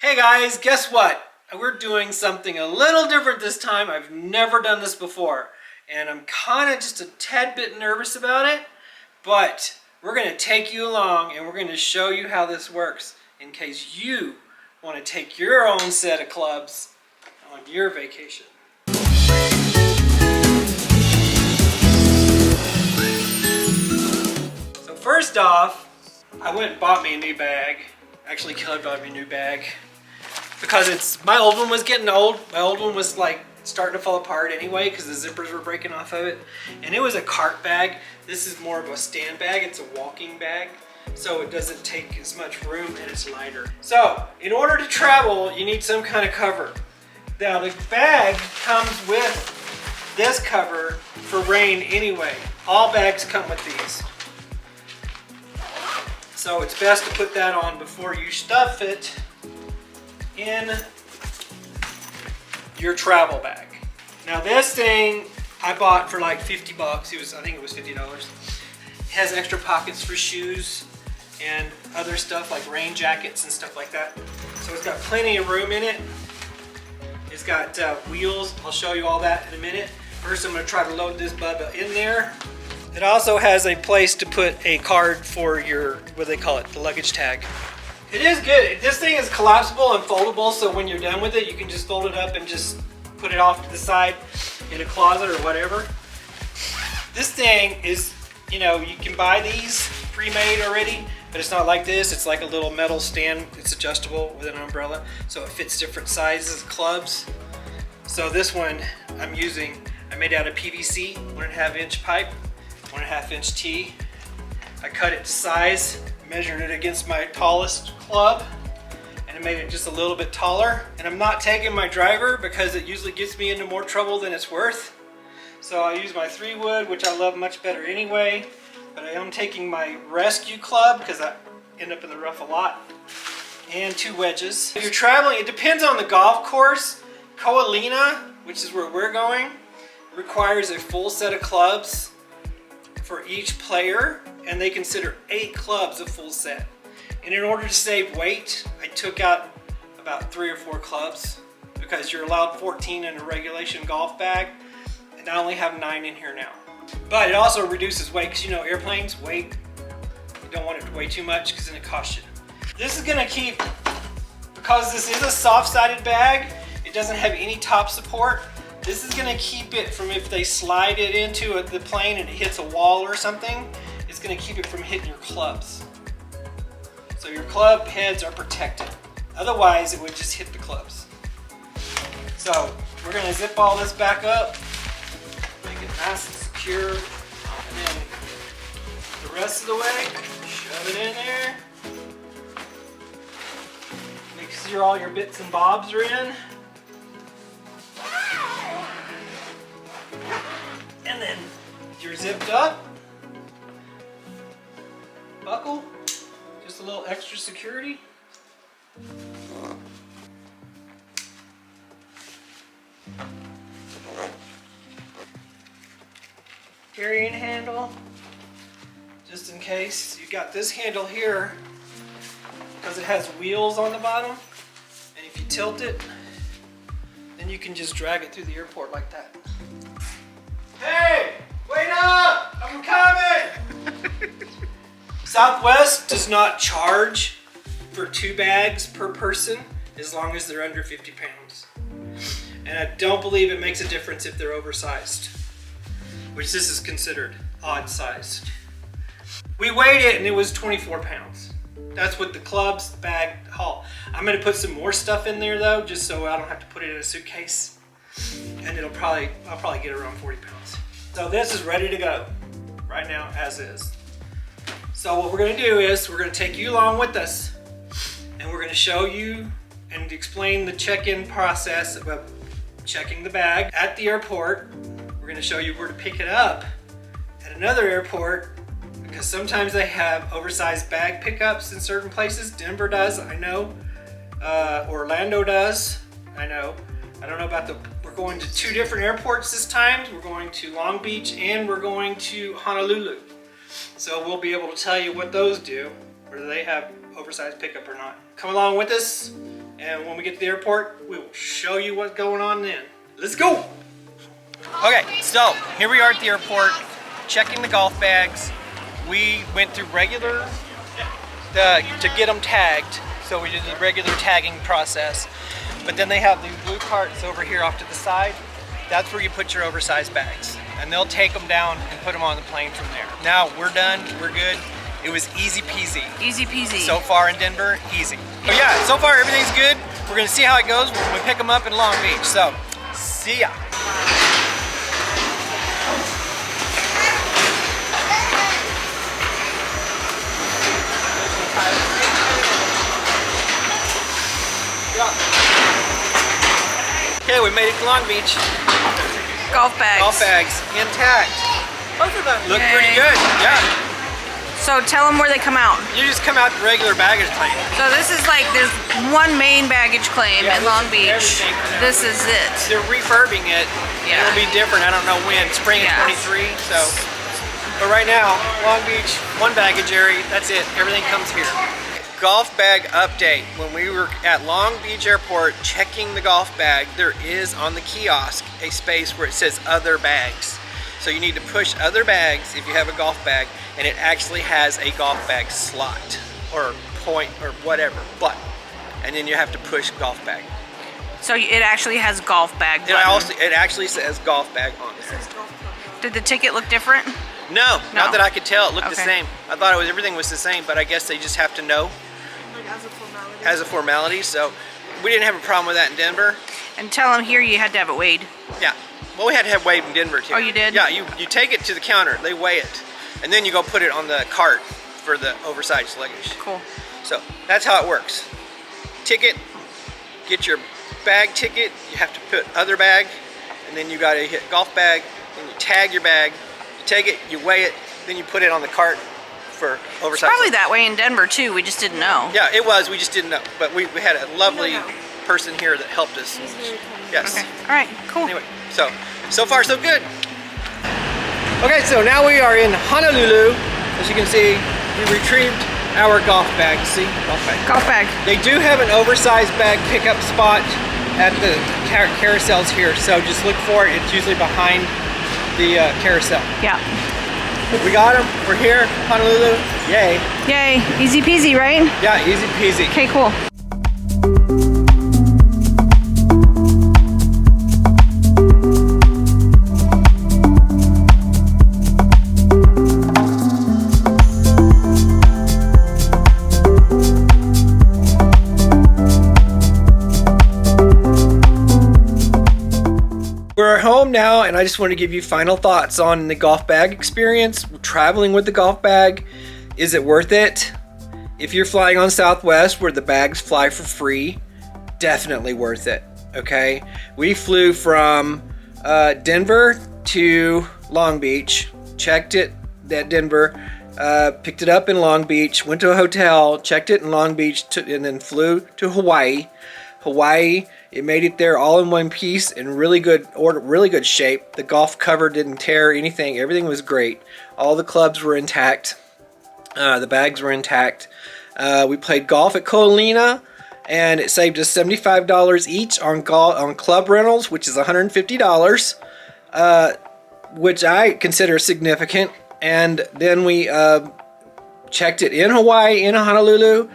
Hey guys, guess what? We're doing something a little different this time. I've never done this before, and I'm kind of just a tad bit nervous about it, but we're going to take you along and we're going to show you how this works in case you want to take your own set of clubs on your vacation. So first off, I went and bought me a new bag. Actually, Kelly bought me a new bag because my old one was getting old. My old one was like starting to fall apart anyway because the zippers were breaking off of it. And it was a cart bag. This is more of a stand bag. It's a walking bag, so it doesn't take as much room and it's lighter. So in order to travel, you need some kind of cover. Now the bag comes with this cover for rain anyway. All bags come with these. So it's best to put that on before you stuff it in your travel bag. Now this thing I bought for like 50 bucks. I think it was $50. It has extra pockets for shoes and other stuff like rain jackets and stuff like that. So it's got plenty of room in it. It's got wheels. I'll show you all that in a minute. First I'm going to try to load this bubba in there. It also has a place to put a card for your, what do they call it, the luggage tag. It is good. This thing is collapsible and foldable, so when you're done with it, you can just fold it up and just put it off to the side in a closet or whatever. This thing is, you can buy these pre-made already, but it's not like this. It's like a little metal stand. It's adjustable with an umbrella, so it fits different sizes of clubs. So this one I'm using, I made out of PVC, 1.5 inch pipe. 1.5 inch T. I cut it to size, measured it against my tallest club, and it made it just a little bit taller. And I'm not taking my driver because it usually gets me into more trouble than it's worth. So I use my 3-wood, which I love much better anyway. But I am taking my rescue club because I end up in the rough a lot. And 2 wedges. If you're traveling, it depends on the golf course. Coalina, which is where we're going, requires a full set of clubs for each player, and they consider 8 clubs a full set. And in order to save weight, I took out about 3 or 4 clubs because you're allowed 14 in a regulation golf bag, and I only have 9 in here now. But it also reduces weight because airplanes weight, you don't want it to weigh too much because then it costs you. This is gonna keep, because this is a soft-sided bag, it doesn't have any top support. This is going to keep it from, if they slide it into the plane and it hits a wall or something, it's going to keep it from hitting your clubs. So your club heads are protected. Otherwise, it would just hit the clubs. So we're going to zip all this back up, make it nice and secure, and then the rest of the way, shove it in there. Make sure all your bits and bobs are in. And then you're zipped up, buckle, just a little extra security. Carrying handle, just in case. You got this handle here because it has wheels on the bottom, and if you tilt it, then you can just drag it through the airport like that. Hey, wait up! I'm coming! Southwest does not charge for 2 bags per person as long as they're under 50 pounds. And I don't believe it makes a difference if they're oversized, which this is considered odd sized. We weighed it and it was 24 pounds. That's what the club's bag haul. I'm gonna put some more stuff in there though, just so I don't have to put it in a suitcase. And I'll probably get around 40 pounds. So this is ready to go right now as is. So what we're gonna do is we're gonna take you along with us, and we're gonna show you and explain the check-in process about checking the bag at the airport. We're gonna show you where to pick it up at another airport, because sometimes they have oversized bag pickups in certain places. Denver does, I know. Orlando does, I know. I don't know about we're going to 2 different airports this time. We're going to Long Beach and we're going to Honolulu. So we'll be able to tell you what those do, whether they have oversized pickup or not. Come along with us And when we get to the airport, we will show you what's going on then. Let's go. Okay, so here we are at the airport, checking the golf bags. We went through regular to get them tagged. So we did the regular tagging process. But then they have these blue carts over here off to the side. That's where you put your oversized bags. And they'll take them down and put them on the plane from there. Now we're done, we're good. It was easy peasy. Easy peasy. So far in Denver, easy. But yeah, so far everything's good. We're gonna see how it goes when we pick them up in Long Beach. So, see ya. Okay, we made it to Long Beach. Golf bags. Golf bags, intact. Both of them look pretty good, yeah. So tell them where they come out. You just come out the regular baggage claim. So this is like, there's one main baggage claim in Long Beach. This is it. They're refurbing it. Yeah. It'll be different, I don't know when, spring of 23, so. But right now, Long Beach, one baggage area, that's it, everything comes here. Golf bag update. When we were at Long Beach Airport checking the golf bag, there is on the kiosk a space where it says other bags. So you need to push other bags if you have a golf bag, and it actually has a golf bag slot or point or whatever button, and then you have to push golf bag. So it actually has golf bag button. It actually says golf bag on it. Did the ticket look different? No, not that I could tell. It looked the Okay. same. I thought everything was the same, but I guess they just have to know. As a formality, so we didn't have a problem with that in Denver. And tell them here you had to have it weighed. Yeah, well, we had to have weighed in Denver too. Oh, you did? Yeah, you take it to the counter, they weigh it, and then you go put it on the cart for the oversized luggage. Cool. So that's how it works. Ticket, get your bag ticket, you have to put other bag, and then you got to hit golf bag, then you tag your bag, you take it, you weigh it, then you put it on the cart for oversized. It's probably that way in Denver too, we just didn't know. Yeah, it was, we just didn't know, but we had a lovely person here that helped us. Yes. Okay, all right, cool. Anyway, so far so good. Okay, so now we are in Honolulu. As you can see, we retrieved our golf bag. See, golf bag. Golf bag. They do have an oversized bag pickup spot at the carousels here, so just look for it. It's usually behind the carousel. Yeah. We got them. We're here, Honolulu. Yay. Yay, easy peasy, right? Yeah, easy peasy. Okay, cool. We're home now, and I just want to give you final thoughts on the golf bag experience. Traveling with the golf bag, is it worth it? If you're flying on Southwest where the bags fly for free, definitely worth it, okay? We flew from Denver to Long Beach, checked it at Denver, picked it up in Long Beach, went to a hotel, checked it in Long Beach, and then flew to Hawaii. It made it there all in one piece in really good order, really good shape. The golf cover didn't tear anything. Everything was great. All the clubs were intact. The bags were intact. We played golf at Colina, and it saved us $75 each on club rentals, which is $150, which I consider significant. And then we checked it in Hawaii, in Honolulu,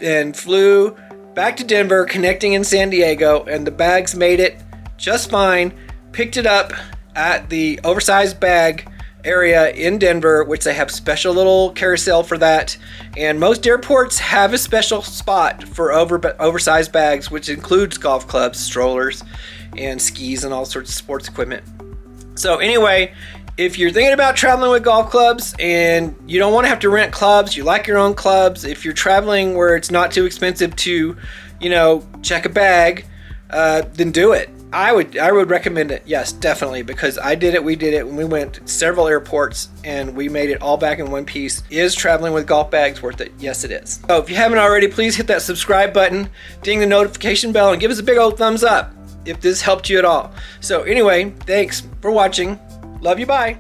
and flew back to Denver, connecting in San Diego, and the bags made it just fine. Picked it up at the oversized bag area in Denver, which they have special little carousel for that. And most airports have a special spot for oversized bags, which includes golf clubs, strollers, and skis, and all sorts of sports equipment. So anyway, if you're thinking about traveling with golf clubs and you don't want to have to rent clubs, you like your own clubs, if you're traveling where it's not too expensive to, check a bag, then do it. I would recommend it, yes, definitely, because I did it, we did it, when we went to several airports and we made it all back in one piece. Is traveling with golf bags worth it? Yes, it is. So if you haven't already, please hit that subscribe button, ding the notification bell, and give us a big old thumbs up if this helped you at all. So anyway, thanks for watching. Love you, bye.